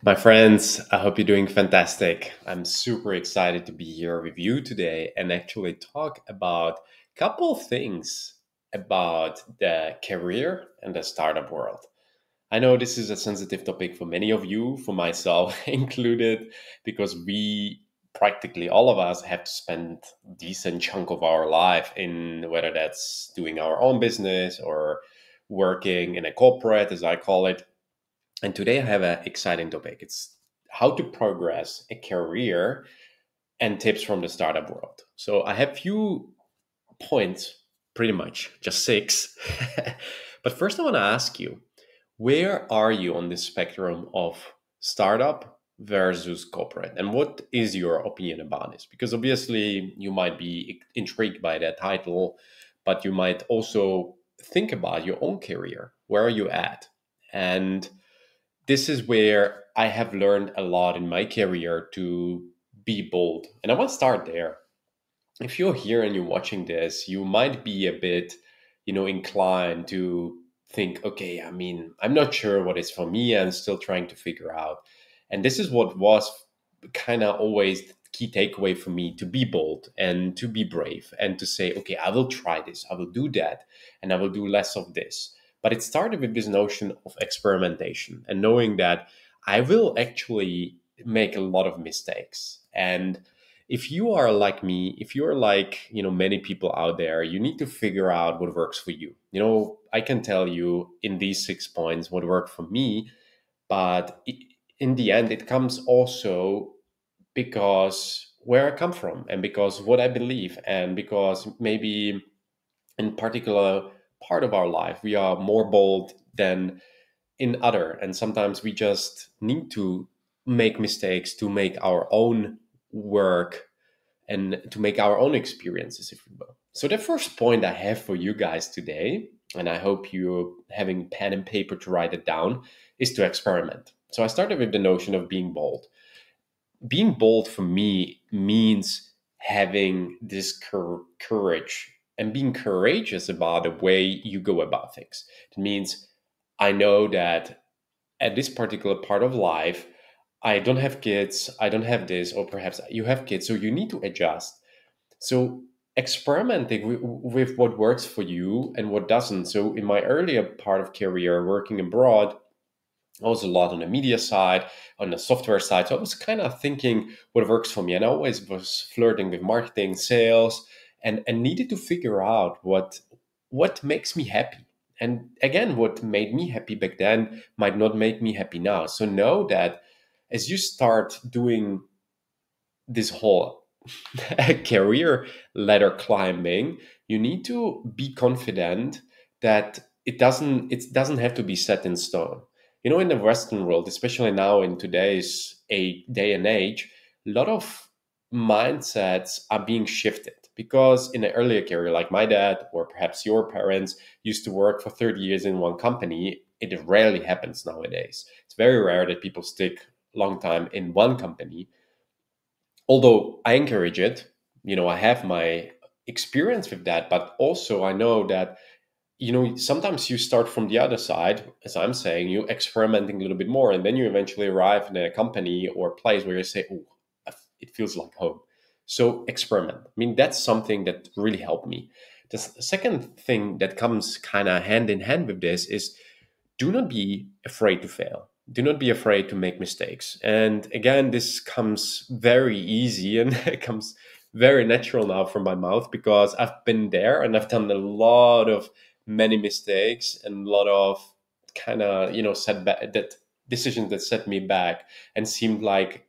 My friends, I hope you're doing fantastic. I'm super excited to be here with you today and actually talk about a couple of things about the career and the startup world. I know this is a sensitive topic for many of you, for myself included, because we practically all of us have to spend a decent chunk of our life in whether that's doing our own business or working in a corporate, as I call it. And today I have an exciting topic. It's how to progress a career and tips from the startup world. So I have few points, pretty much just six. But first I want to ask you, where are you on the spectrum of startup versus corporate? And what is your opinion about this? Because obviously you might be intrigued by that title, but you might also think about your own career. Where are you at? And this is where I have learned a lot in my career to be bold. And I want to start there. If you're here and you're watching this, you might be a bit, inclined to think, okay, I'm not sure what is for me. I'm still trying to figure out. And this is what was kind of always the key takeaway for me, to be bold and to be brave and to say, okay, I will try this, I will do that, and I will do less of this. But it started with this notion of experimentation and knowing that I will actually make a lot of mistakes. And if you are like me, if you're like, many people out there, you need to figure out what works for you. I can tell you in these 6 points what worked for me, but in the end, it comes also because where I come from and because what I believe and because maybe in particular part of our life we are more bold than in other, and sometimes we just need to make mistakes to make our own work and to make our own experiences, if you will. So the first point I have for you guys today, and I hope you're having pen and paper to write it down, is to experiment. So I started with the notion of being bold. Being bold for me means having this courage and being courageous about the way you go about things. It means I know that at this particular part of life, I don't have kids, I don't have this, or perhaps you have kids, so you need to adjust. So experimenting with what works for you and what doesn't. So in my earlier part of career working abroad, I was a lot on the media side, on the software side. So I was kind of thinking what works for me. And I always was flirting with marketing, sales, and needed to figure out what makes me happy. And again, what made me happy back then might not make me happy now. So know that as you start doing this whole career ladder climbing, you need to be confident that it doesn't have to be set in stone. In the Western world, especially now in today's day and age, a lot of mindsets are being shifted because in an earlier career, like my dad or perhaps your parents used to work for 30 years in one company. It rarely happens nowadays. It's very rare that people stick long time in one company, although I encourage it. I have my experience with that, but also I know that, sometimes you start from the other side, as I'm saying, you experimenting a little bit more, and then you eventually arrive in a company or place where you say, oh, it feels like home. So experiment. That's something that really helped me. The second thing that comes kind of hand in hand with this is, do not be afraid to fail. Do not be afraid to make mistakes. And again, this comes very easy and it comes very natural now from my mouth because I've been there and I've done a lot of many mistakes and a lot of kind of, setback, that decisions that set me back and seemed like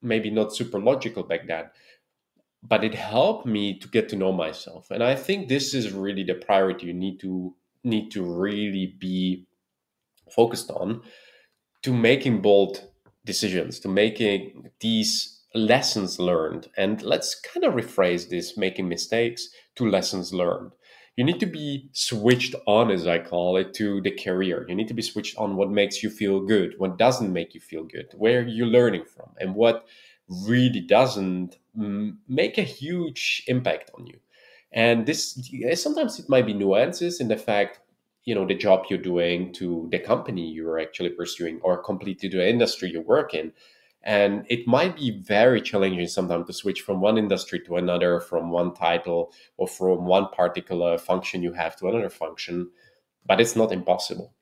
maybe not super logical back then. But it helped me to get to know myself. And I think this is really the priority you need to really be focused on, to making bold decisions, to making these lessons learned. And let's kind of rephrase this making mistakes to lessons learned. You need to be switched on, as I call it, to the career. You need to be switched on what makes you feel good, what doesn't make you feel good, where you're learning from, and what really doesn't make a huge impact on you. And this sometimes it might be nuances in the fact, the job you're doing to the company you're actually pursuing, or completely to the industry you work in. And it might be very challenging sometimes to switch from one industry to another, from one title or from one particular function you have to another function, but it's not impossible.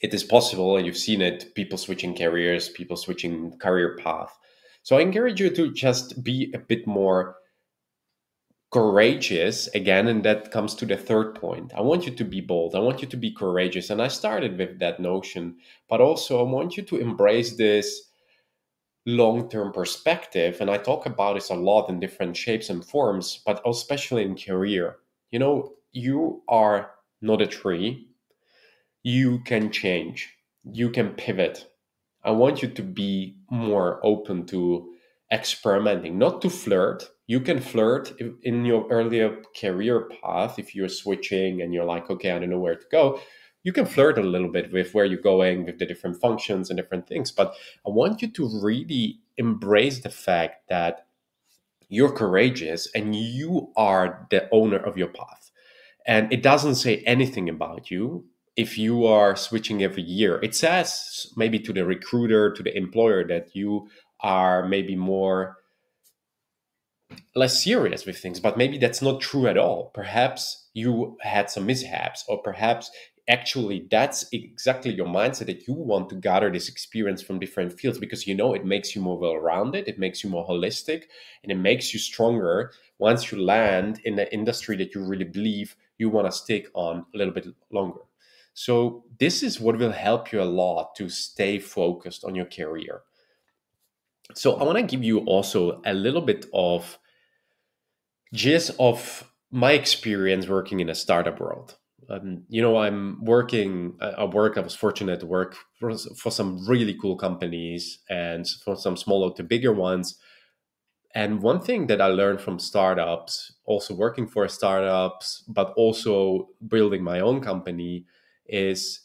It is possible, and you've seen it, people switching careers, people switching career path. So I encourage you to just be a bit more courageous again, and that comes to the third point. I want you to be bold, I want you to be courageous, and I started with that notion, but also I want you to embrace this long-term perspective, and I talk about this a lot in different shapes and forms, but especially in career. You are not a tree. You can change, you can pivot. I want you to be more open to experimenting, not to flirt. You can flirt in your earlier career path if you're switching and you're like, okay, I don't know where to go. You can flirt a little bit with where you're going, with the different functions and different things. But I want you to really embrace the fact that you're courageous and you are the owner of your path. And it doesn't say anything about you if you are switching every year. It says maybe to the recruiter, to the employer, that you are maybe more less serious with things, but maybe that's not true at all. Perhaps you had some mishaps, or perhaps actually that's exactly your mindset, that you want to gather this experience from different fields because it makes you more well-rounded, it makes you more holistic, and it makes you stronger once you land in the industry that you really believe you want to stick on a little bit longer. So this is what will help you a lot to stay focused on your career. So I want to give you also a little bit of just of my experience working in a startup world. I'm working. I was fortunate to work for some really cool companies and for some smaller to bigger ones. And one thing that I learned from startups, also working for startups, but also building my own company, is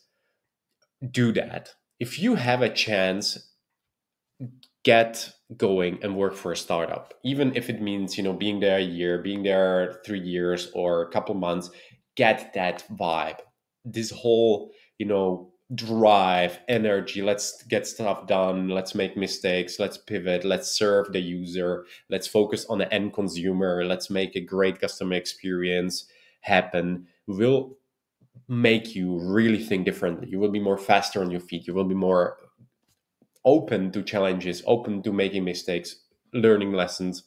do that. If you have a chance, get going and work for a startup, even if it means being there a year, being there 3 years or a couple months. Get that vibe, this whole drive, energy. Let's get stuff done, let's make mistakes, let's pivot, let's serve the user, let's focus on the end consumer, let's make a great customer experience happen. Will make you really think differently. You will be more faster on your feet, you will be more open to challenges, open to making mistakes, learning lessons,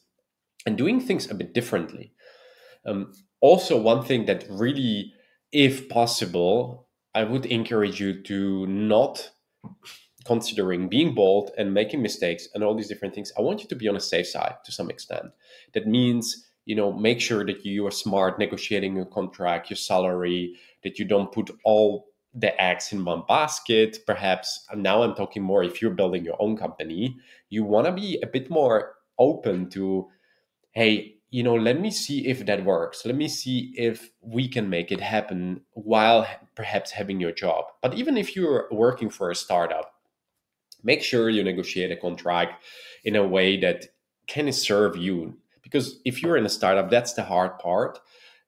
and doing things a bit differently. Also, one thing that really, if possible, I would encourage you to not considering being bold and making mistakes and all these different things. I want you to be on a safe side to some extent. That means, make sure that you are smart negotiating your contract, your salary, that you don't put all the eggs in one basket. Perhaps now I'm talking more if you're building your own company, you want to be a bit more open to, hey, let me see if that works. Let me see if we can make it happen while perhaps having your job. But even if you're working for a startup, make sure you negotiate a contract in a way that can serve you. Because if you're in a startup, that's the hard part.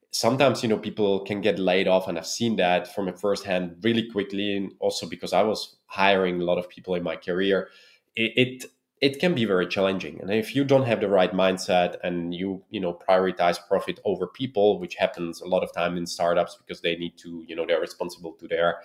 Sometimes people can get laid off, and I've seen that from a first hand really quickly. And also because I was hiring a lot of people in my career, it can be very challenging. And if you don't have the right mindset and you prioritize profit over people, which happens a lot of time in startups because they need to, they're responsible to their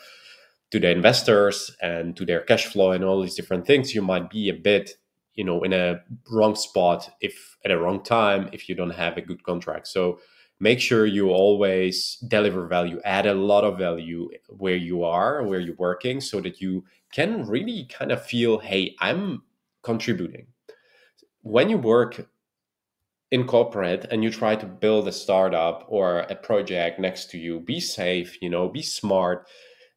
investors and to their cash flow and all these different things, you might be a bit in a wrong spot if at a wrong time if you don't have a good contract. So make sure you always deliver value, add a lot of value where you are, where you're working, so that you can really kind of feel, hey, I'm contributing. When you work in corporate and you try to build a startup or a project next to you, be safe, be smart.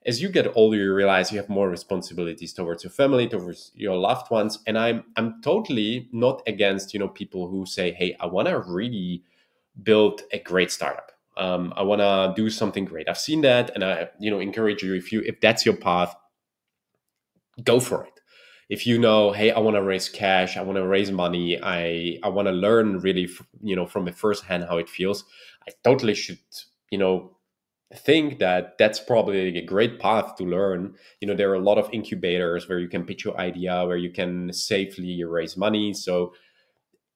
As you get older, you realize you have more responsibilities towards your family, towards your loved ones. And I'm totally not against people who say, hey, I want to really build a great startup. I want to do something great. I've seen that, and I encourage you, if that's your path, go for it. If hey, I want to raise cash, I want to raise money, I want to learn really from the first hand how it feels, I totally should you know think that that's probably a great path to learn. There are a lot of incubators where you can pitch your idea, where you can safely raise money. So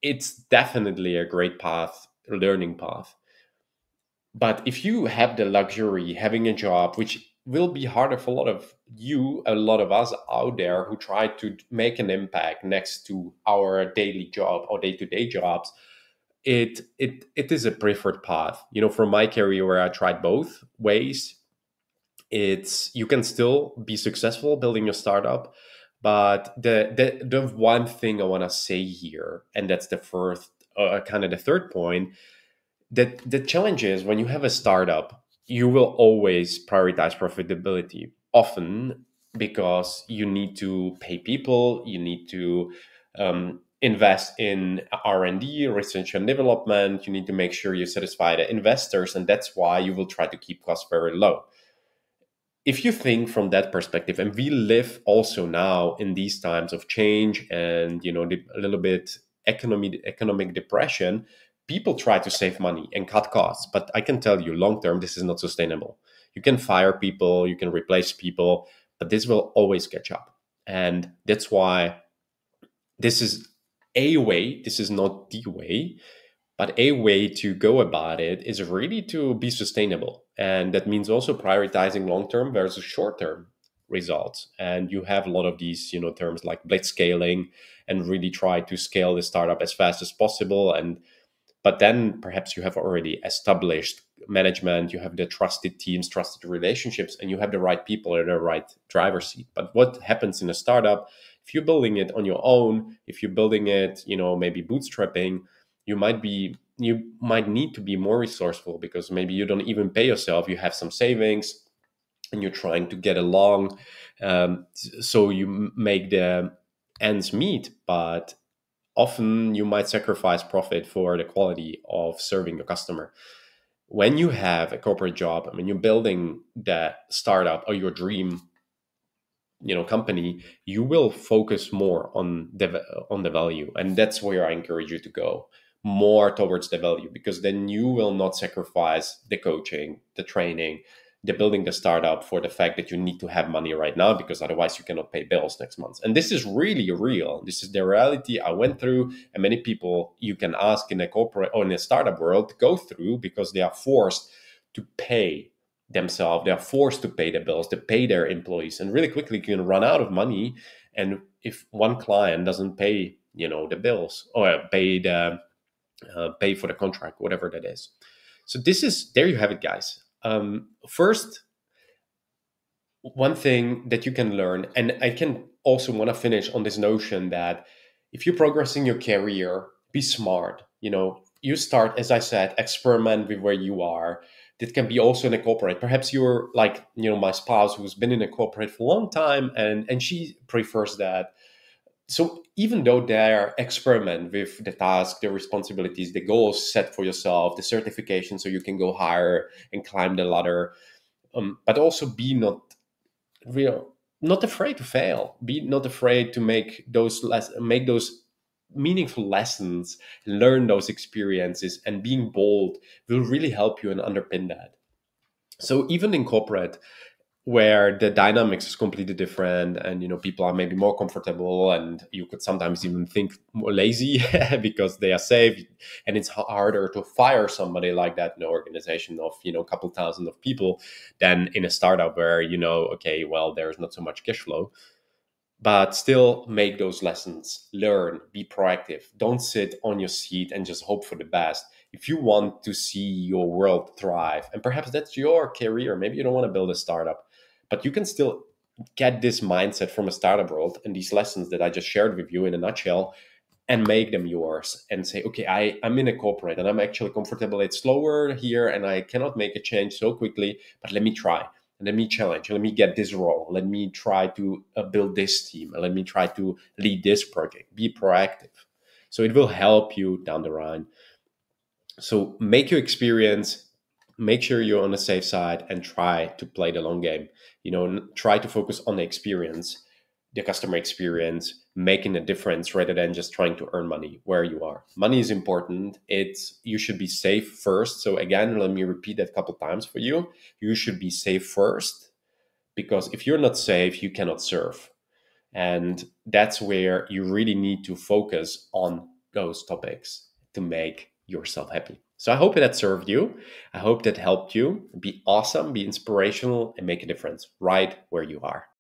it's definitely a great path, learning path. But if you have the luxury having a job, which will be harder for a lot of us out there who try to make an impact next to our daily job or day-to-day jobs, it is a preferred path. From my career where I tried both ways, it's you can still be successful building a startup. But the one thing I want to say here, and that's the first kind of the third point, that the challenge is when you have a startup, you will always prioritize profitability, often because you need to pay people, you need to invest in R&D, research and development, you need to make sure you satisfy the investors, and that's why you will try to keep costs very low. If you think from that perspective, and we live also now in these times of change and a little bit economic depression, people try to save money and cut costs. But I can tell you, long term, this is not sustainable. You can fire people, you can replace people, but this will always catch up. And that's why this is a way. This is not the way, but a way to go about it is really to be sustainable. And that means also prioritizing long term versus short term results. And you have a lot of these, terms like blitz scaling, and really try to scale the startup as fast as possible. But then perhaps you have already established management, you have the trusted teams, trusted relationships, and you have the right people in the right driver's seat. But what happens in a startup, if you're building it on your own, if you're building it, maybe bootstrapping, you might need to be more resourceful, because maybe you don't even pay yourself, you have some savings and you're trying to get along. So you make the ends meet, but often you might sacrifice profit for the quality of serving your customer. When you have a corporate job, I mean, you're building that startup or your dream company, you will focus more on the value, and that's where I encourage you to go more towards the value, because then you will not sacrifice the coaching, the training, the building the startup for the fact that you need to have money right now, because otherwise you cannot pay bills next month. And this is really real. This is the reality I went through, and many people you can ask in a corporate or in a startup world go through, because they are forced to pay themselves, they are forced to pay the bills, to pay their employees, and really quickly you can run out of money. And if one client doesn't pay the bills, or pay for the contract, whatever that is. So there you have it, guys. First, one thing that you can learn, and I can also want to finish on this notion that if you're progressing your career, be smart. You start, as I said, experiment with where you are. That can be also in a corporate. Perhaps you're like, my spouse, who's been in a corporate for a long time, and she prefers that. So even though they experiment with the task, the responsibilities, the goals set for yourself, the certification, so you can go higher and climb the ladder, but also be not afraid to fail. Be not afraid to make those meaningful lessons, learn those experiences, and being bold will really help you and underpin that. So even in corporate, where the dynamics is completely different, and people are maybe more comfortable, and you could sometimes even think more lazy because they are safe, and it's harder to fire somebody like that in an organization of a couple thousand of people than in a startup where okay, well, there's not so much cash flow. But still make those lessons, learn, be proactive. Don't sit on your seat and just hope for the best. If you want to see your world thrive, and perhaps that's your career, maybe you don't want to build a startup, but you can still get this mindset from a startup world and these lessons that I just shared with you in a nutshell, and make them yours and say, okay, I'm in a corporate and I'm actually comfortable. It's slower here and I cannot make a change so quickly, but let me try. Let me challenge. Let me get this role. Let me try to build this team. Let me try to lead this project. Be proactive. So it will help you down the line. So make your experience, make sure you're on the safe side, and try to play the long game. Try to focus on the experience. the customer experience, making a difference rather than just trying to earn money where you are. Money is important. You should be safe first. So again, let me repeat that a couple times for you. You should be safe first, because if you're not safe, you cannot serve. And that's where you really need to focus on those topics to make yourself happy. So I hope that served you. I hope that helped you. Be awesome, be inspirational, and make a difference right where you are.